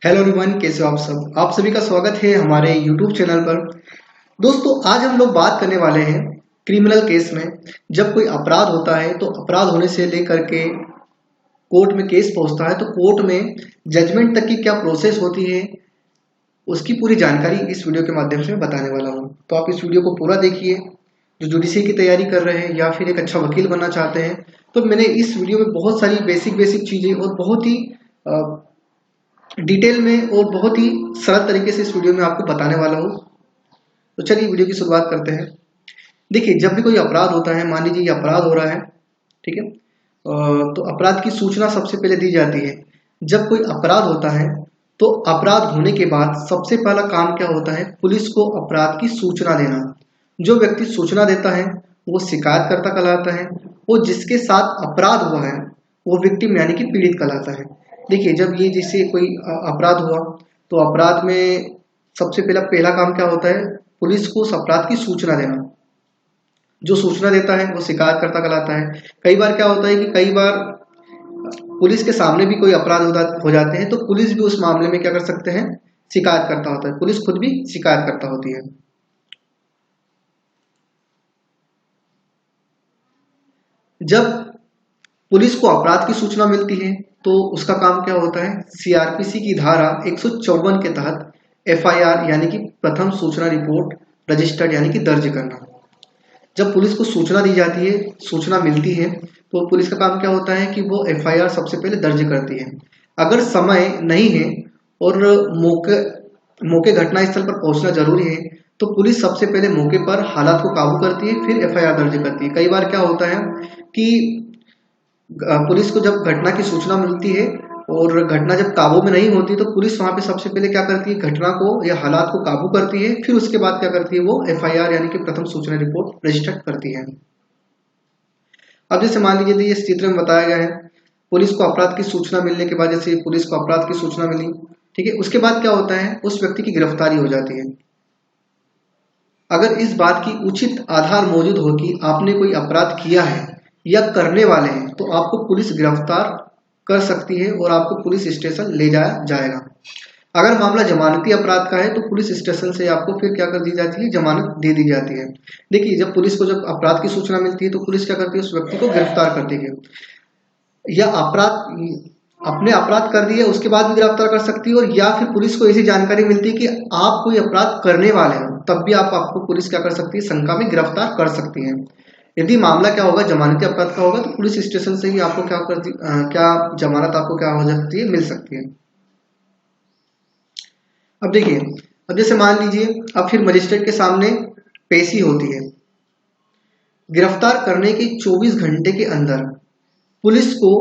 Hello everyone, कैसे हो आप सब। आप सभी का स्वागत है हमारे यूट्यूब चैनल पर। दोस्तों, आज हम लोग बात करने वाले हैं क्रिमिनल केस में। जब कोई अपराध होता है तो अपराध होने से लेकर के कोर्ट में केस पहुंचता है तो कोर्ट में जजमेंट तक की क्या प्रोसेस होती है, उसकी पूरी जानकारी इस वीडियो के माध्यम से मैं बताने वाला हूं। तो आप इस वीडियो को पूरा देखिए। जो जुडिशरी की तैयारी कर रहे हैं या फिर एक अच्छा वकील बनना चाहते हैं, तो मैंने इस वीडियो में बहुत सारी बेसिक बेसिक चीजें और बहुत ही डिटेल में और बहुत ही सरल तरीके से इस वीडियो में आपको बताने वाला हूँ। तो चलिए वीडियो की शुरुआत करते हैं। देखिए, जब भी कोई अपराध होता है, मान लीजिए ये अपराध हो रहा है, ठीक है, तो अपराध की सूचना सबसे पहले दी जाती है। जब कोई अपराध होता है तो अपराध होने के बाद सबसे पहला काम क्या होता है, पुलिस को अपराध की सूचना देना। जो व्यक्ति सूचना देता है वो शिकायतकर्ता कहलाता है, और जिसके साथ अपराध हुआ है वो विक्टिम यानी कि पीड़ित कहलाता है। देखिए, जब ये जैसे कोई अपराध हुआ तो अपराध में सबसे पहला काम क्या होता है, पुलिस को उस अपराध की सूचना देना। जो सूचना देता है वो शिकायतकर्ता कहलाता है। कई बार क्या होता है कि कई बार पुलिस के सामने भी कोई अपराध हो जाते हैं तो पुलिस भी उस मामले में क्या कर सकते हैं, शिकायतकर्ता होता है। पुलिस खुद भी शिकायतकर्ता होती है। जब पुलिस को अपराध की सूचना मिलती है तो उसका काम क्या होता है, सीआरपीसी की धारा 154 के तहत एफआईआर यानी कि प्रथम सूचना रिपोर्ट रजिस्टर्ड यानी कि दर्ज करना। जब पुलिस को सूचना दी जाती है, सूचना मिलती है, तो पुलिस का काम क्या होता है कि वो एफआईआर सबसे पहले दर्ज करती है। अगर समय नहीं है और मौके मौके घटनास्थल पर पहुंचना जरूरी है तो पुलिस सबसे पहले मौके पर हालात को काबू करती है, फिर एफआईआर दर्ज करती है। कई बार क्या होता है कि पुलिस को जब घटना की सूचना मिलती है और घटना जब काबू में नहीं होती तो पुलिस वहां पे सबसे पहले क्या करती है, घटना को या हालात को काबू करती है, फिर उसके बाद क्या करती है, वो एफआईआर यानी कि प्रथम सूचना रिपोर्ट रजिस्टर करती है। अब जैसे मान लीजिए इस चित्र में बताया गया है, पुलिस को अपराध की सूचना मिलने के बाद, जैसे पुलिस को अपराध की सूचना मिली, ठीक है, उसके बाद क्या होता है, उस व्यक्ति की गिरफ्तारी हो जाती है। अगर इस बात की उचित आधार मौजूद हो कि आपने कोई अपराध किया है या करने वाले हैं तो आपको पुलिस गिरफ्तार कर सकती है और आपको पुलिस स्टेशन ले जाया जाएगा। अगर मामला जमानती अपराध का है तो पुलिस स्टेशन से आपको फिर क्या कर दी जाती है, जमानत दे दी जाती है। देखिए, जब पुलिस को जब अपराध की सूचना मिलती है तो पुलिस क्या करती है, उस व्यक्ति को गिरफ्तार करती है। या अपराध अपने अपराध कर दिए उसके बाद भी गिरफ्तार कर सकती है, और या फिर पुलिस को ऐसी जानकारी मिलती है कि आप कोई अपराध करने वाले हो, तब भी आपको पुलिस क्या कर सकती है, शंका में गिरफ्तार कर सकती है। यदि मामला क्या होगा, जमानती अपराध का होगा, तो पुलिस स्टेशन से ही आपको क्या जमानत आपको क्या हो सकती है, मिल सकती है। अब देखिए, अब जैसे मान लीजिए अब फिर मजिस्ट्रेट के सामने पेशी होती है। गिरफ्तार करने के 24 घंटे के अंदर पुलिस को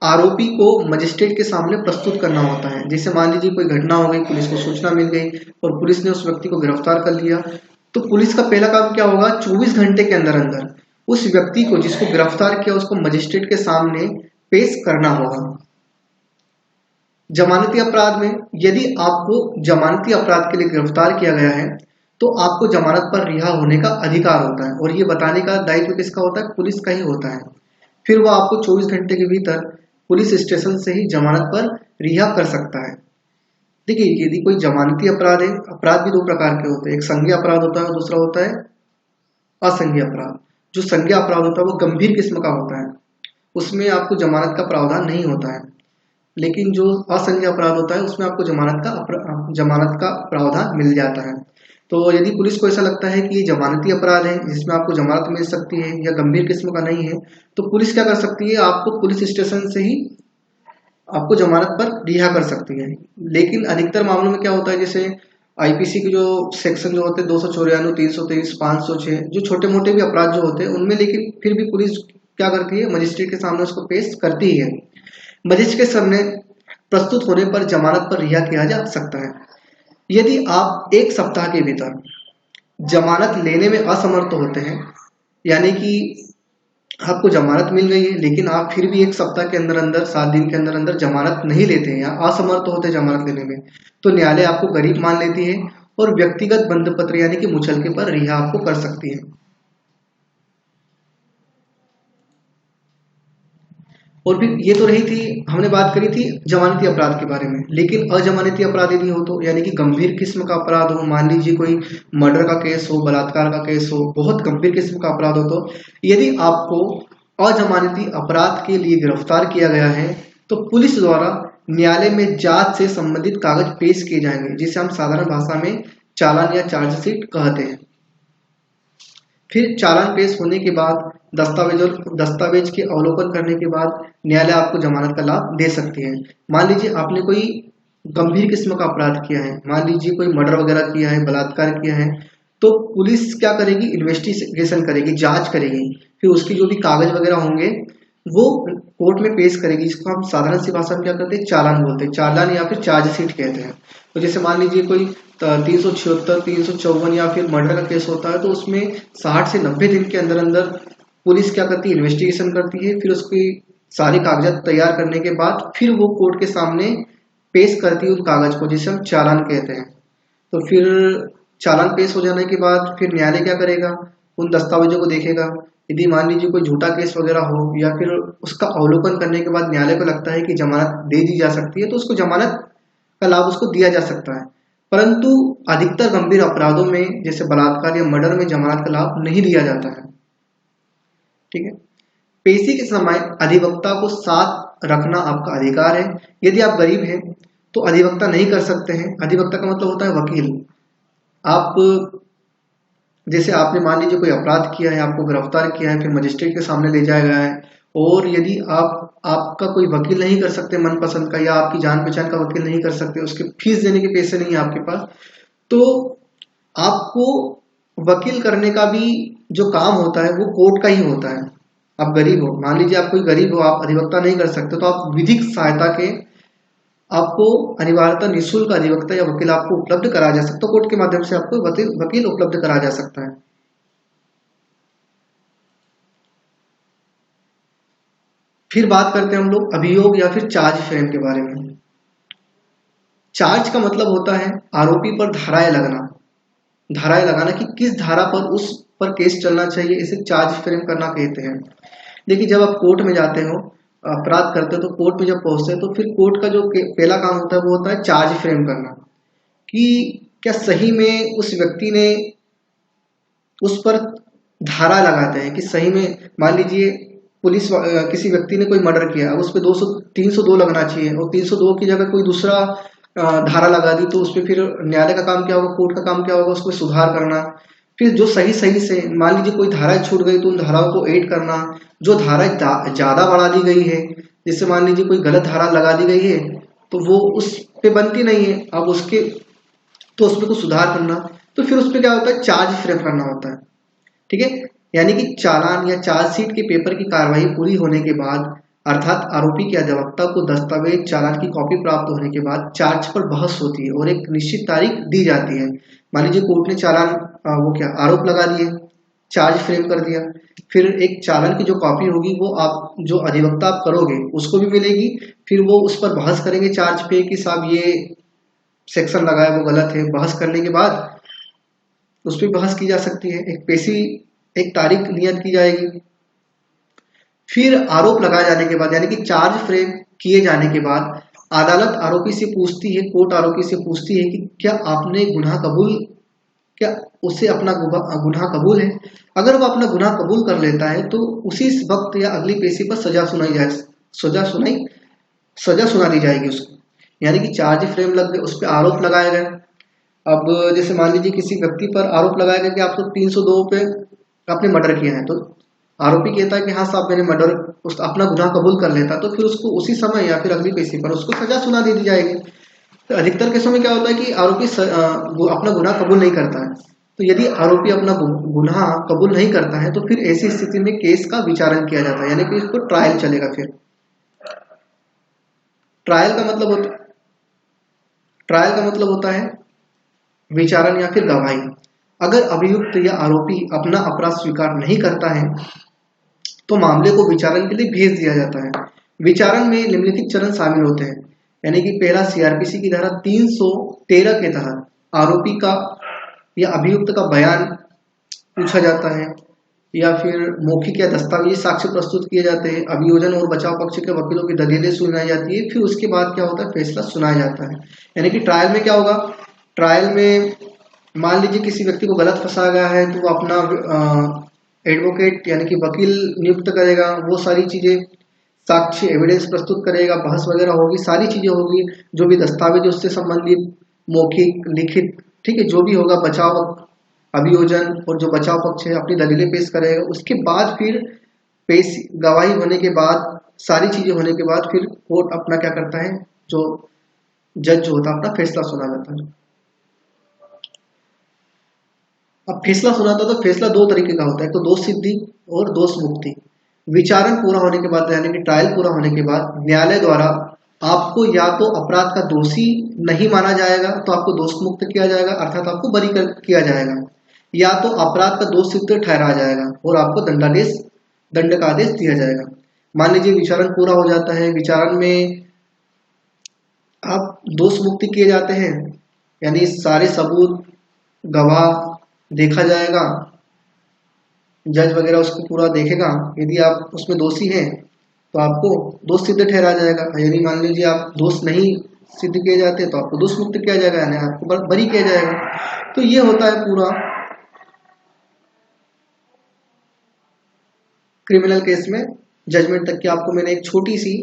आरोपी को मजिस्ट्रेट के सामने प्रस्तुत करना होता है। जैसे मान लीजिए कोई घटना हो गई, पुलिस को सूचना मिल गई और पुलिस ने उस व्यक्ति को गिरफ्तार कर लिया, तो पुलिस का पहला काम क्या होगा, 24 घंटे के अंदर अंदर उस व्यक्ति को जिसको गिरफ्तार किया उसको मजिस्ट्रेट के सामने पेश करना होगा। जमानती अपराध में यदि आपको जमानती अपराध के लिए गिरफ्तार किया गया है तो आपको जमानत पर रिहा होने का अधिकार होता है, और ये बताने का दायित्व किसका होता है, पुलिस का ही होता है। फिर वो आपको 24 घंटे के भीतर पुलिस स्टेशन से ही जमानत पर रिहा कर सकता है। देखिए, यदि कोई जमानती अपराध है, अपराध भी दो प्रकार के होते हैं, एक संज्ञेय अपराध होता है, दूसरा होता है असंज्ञेय अपराध। जो संज्ञेय अपराध होता है वो गंभीर किस्म का होता है, उसमें आपको जमानत का प्रावधान नहीं होता है। लेकिन जो असंज्ञेय अपराध होता है उसमें आपको जमानत का प्रावधान मिल जाता है। तो यदि पुलिस को ऐसा लगता है कि ये जमानती अपराध है जिसमें आपको जमानत मिल सकती है या गंभीर किस्म का नहीं है, तो पुलिस क्या कर सकती है, आपको पुलिस स्टेशन से ही आपको जमानत पर रिहा कर सकती है। लेकिन अधिकतर मामलों में क्या होता है, जैसे आईपीसी के जो सेक्शन जो होते हैं 294, 323, 506, जो छोटे मोटे भी अपराध जो होते हैं उनमें, लेकिन फिर भी पुलिस क्या करती है, मजिस्ट्रेट के सामने उसको पेश करती है। मजिस्ट्रेट के सामने प्रस्तुत होने पर जमानत पर रिहा किया जा सकता है। यदि आप एक सप्ताह के भीतर जमानत लेने में असमर्थ होते हैं, यानी कि आपको जमानत मिल गई है लेकिन आप फिर भी एक सप्ताह के अंदर अंदर 7 दिन के अंदर अंदर जमानत नहीं लेते हैं या असमर्थ होते हैं जमानत लेने में, तो न्यायालय आपको गरीब मान लेती है और व्यक्तिगत बंध पत्र यानी कि मुचलके पर रिहा आपको कर सकती है। और फिर ये तो रही थी, हमने बात करी थी जमानती अपराध के बारे में, लेकिन अजमानती अपराध यदि हो तो, यानी कि गंभीर किस्म का अपराध हो, मान लीजिए कोई मर्डर का केस हो, बलात्कार का केस हो, बहुत गंभीर किस्म का अपराध हो, तो यदि आपको अजमानती अपराध के लिए गिरफ्तार किया गया है तो पुलिस द्वारा न्यायालय में जांच से संबंधित कागज पेश किए जाएंगे, जिसे हम साधारण भाषा में चालान या चार्जशीट कहते हैं। फिर चालान पेश होने के बाद दस्तावेज के अवलोकन करने के बाद न्यायालय आपको जमानत का लाभ दे सकती है। मान लीजिए आपने कोई गंभीर किस्म का अपराध किया है, मान लीजिए कोई मर्डर वगैरह किया है, बलात्कार किया है, तो पुलिस क्या करेगी, इन्वेस्टिगेशन करेगी, जांच करेगी, फिर उसके जो भी कागज वगैरह होंगे वो कोर्ट में पेश करेगी, जिसको हम साधारण सी भाषा में क्या करते हैं, चालान बोलते हैं, चालान या फिर चार्जशीट कहते हैं। तो जैसे मान लीजिए कोई 376, 354 या फिर मर्डर का केस होता है, तो उसमें 60 से 90 दिन के अंदर अंदर पुलिस क्या करती है, इन्वेस्टिगेशन करती है, फिर उसकी सारे कागजात तैयार करने के बाद फिर वो कोर्ट के सामने पेश करती है उस कागज को, जिसे हम चालान कहते हैं। तो फिर चालान पेश हो जाने के बाद फिर न्यायालय क्या करेगा, उन दस्तावेजों को देखेगा। यदि मान लीजिए कोई झूठा केस वगैरह हो या फिर उसका अवलोकन करने के बाद न्यायालय को लगता है कि जमानत दे दी जा सकती है, तो उसको जमानत का लाभ उसको दिया जा सकता है। परंतु अधिकतर गंभीर अपराधों में जैसे बलात्कार या मर्डर में जमानत का लाभ नहीं दिया जाता है। ठीक है। पेशी के समय अधिवक्ता को साथ रखना आपका अधिकार है। यदि आप गरीब हैं तो अधिवक्ता नहीं कर सकते हैं। अधिवक्ता का मतलब होता है वकील। आप जैसे आपने मान लीजिए कोई अपराध किया है, आपको गिरफ्तार किया है, फिर मजिस्ट्रेट के सामने ले जाया गया है, और यदि आपका कोई वकील नहीं कर सकते मनपसंद का, या आपकी जान पहचान का वकील नहीं कर सकते, उसके फीस देने के पैसे नहीं है आपके पास, तो आपको वकील करने का भी जो काम होता है वो कोर्ट का ही होता है। आप गरीब हो, मान लीजिए आप कोई गरीब हो, आप अधिवक्ता नहीं कर सकते, तो आप विधिक सहायता के आपको अनिवार्यतः निःशुल्क अधिवक्ता या वकील आपको उपलब्ध कराया जा सकता है। कोर्ट के माध्यम से आपको वकील उपलब्ध कराया जा सकता है। फिर बात करते हैं हम लोग अभियोग या फिर चार्ज फ्रेम के बारे में। चार्ज का मतलब होता है आरोपी पर धाराएं लगना। धाराएं लगाना कि किस धारा पर उस पर केस चलना चाहिए, इसे चार्ज फ्रेम करना कहते हैं। देखिए, जब आप कोर्ट में जाते हो, अपराध करते हो, तो कोर्ट में जब पहुंचते हैं तो फिर कोर्ट का जो पहला काम होता है वो होता है चार्ज फ्रेम करना, कि क्या सही में उस व्यक्ति ने उस पर धारा लगाते हैं कि सही में, मान लीजिए पुलिस किसी व्यक्ति ने कोई मर्डर किया, अब उस पर 302 लगना चाहिए, और 302 की जगह कोई दूसरा धारा लगा दी, तो उस पर फिर न्यायालय का काम क्या होगा, कोर्ट का काम क्या होगा, उसको सुधार करना। फिर जो सही से, मान लीजिए कोई धारा छूट गई तो उन धाराओं को ऐड करना। जो धारा ज्यादा बढ़ा दी गई है, जैसे मान लीजिए कोई गलत धारा लगा दी गई है तो वो उस पे बनती नहीं है, अब उस पर कुछ सुधार करना, तो फिर उस पर क्या होता है, चार्ज फ्रेम करना होता है। ठीक है। यानी कि चालान या चार्जशीट के पेपर की कार्रवाई पूरी होने के बाद, अर्थात आरोपी के अधिवक्ता को दस्तावेज चालान की कॉपी प्राप्त होने के बाद चार्ज पर बहस होती है और एक निश्चित तारीख दी जाती है। मान लीजिए कोर्ट ने चालान आरोप लगा दिए, चार्ज फ्रेम कर दिया, फिर एक चालान की जो कॉपी होगी वो आप जो अधिवक्ता आप करोगे उसको भी मिलेगी, फिर वो उस पर बहस करेंगे चार्ज पे कि साहब ये सेक्शन लगाया वो गलत है। बहस करने के बाद उस पर बहस की जा सकती है, एक तारीख नियत की जाएगी। फिर आरोप लगाए जाने के बाद, यानी कि चार्ज फ्रेम किए जाने के बाद, अदालत आरोपी से पूछती है, कोर्ट आरोपी से पूछती है कि क्या आपने क्या उसे अपना गुनाह कबूल है। अगर वो अपना गुनाह कबूल कर लेता है तो उसी वक्त या अगली पेशी पर सजा सुना दी जाएगी उसको। यानी कि चार्ज फ्रेम लग गए, उस पर आरोप लगाए गए। अब जैसे मान लीजिए किसी व्यक्ति पर आरोप लगाया गया कि आपको 302 पे आपने मर्डर किया है, तो आरोपी कहता है कि हाँ साहब मैंने मर्डर, अपना गुनाह कबूल कर लेता, तो फिर उसको उसी समय या फिर अगली पेशी पर उसको सजा सुना दी जाएगी। तो अधिकतर केसों में क्या होता है कि आरोपी अपना गुनाह कबूल नहीं करता है। तो यदि आरोपी अपना गुनाह कबूल नहीं करता है तो फिर ऐसी स्थिति में केस का विचारण किया जाता है, यानी कि इसको ट्रायल चलेगा। फिर ट्रायल का मतलब होता है विचारण या फिर गवाही। अगर अभियुक्त या आरोपी अपना अपराध स्वीकार नहीं करता है तो मामले को विचारण के लिए भेज दिया जाता है। विचारण में निम्नलिखित चरण शामिल होते हैं, यानी कि पहला, सीआरपीसी की धारा 313 के तहत आरोपी का या अभियुक्त का बयान पूछा जाता है। या फिर मौखिक या दस्तावेजी साक्ष्य प्रस्तुत किए जाते हैं, अभियोजन और बचाव पक्ष के वकीलों की दलीलें सुनाई जाती है, फिर उसके बाद क्या होता है, फैसला सुनाया जाता है। यानी कि ट्रायल में क्या होगा, ट्रायल में मान लीजिए किसी व्यक्ति को गलत फंसा गया है तो वो अपना एडवोकेट यानी कि वकील नियुक्त करेगा, वो सारी चीजें साक्ष्य एविडेंस प्रस्तुत करेगा, बहस वगैरह होगी, सारी चीजें होगी, जो भी दस्तावेज उससे संबंधित मौखिक लिखित, ठीक है, जो भी होगा, बचाव अभियोजन और जो बचाव पक्ष है अपनी दलीलें पेश करेगा। उसके बाद फिर पेश गवाही होने के बाद, सारी चीजें होने के बाद फिर कोर्ट अपना क्या करता है, जो जज जो होता है अपना फैसला सुना जाता है। अब फैसला सुनाता है तो फैसला दो तरीके का होता है, एक तो दोष सिद्धि और दोष मुक्ति। विचारण पूरा होने के बाद यानी कि ट्रायल पूरा होने के बाद न्यायालय द्वारा आपको या तो अपराध का दोषी नहीं माना जाएगा तो आपको दोष मुक्त किया जाएगा, अर्थात आपको बरी कर किया जाएगा, या तो अपराध का दोष सिद्ध ठहराया जाएगा और आपको दंड का आदेश दिया जाएगा। मान लीजिए विचारण पूरा हो जाता है, विचारण में आप दोष मुक्ति किए जाते हैं, यानी सारे सबूत गवाह देखा जाएगा, जज वगैरह उसको पूरा देखेगा, यदि आप उसमें दोषी हैं तो आपको दोष सिद्ध ठहराया जाएगा, यानी मान लीजिए आप दोष नहीं सिद्ध किए जाते तो आपको दोष मुक्त किया जाएगा, यानी आपको बरी किया जाएगा। तो ये होता है पूरा क्रिमिनल केस में जजमेंट तक की आपको मैंने एक छोटी सी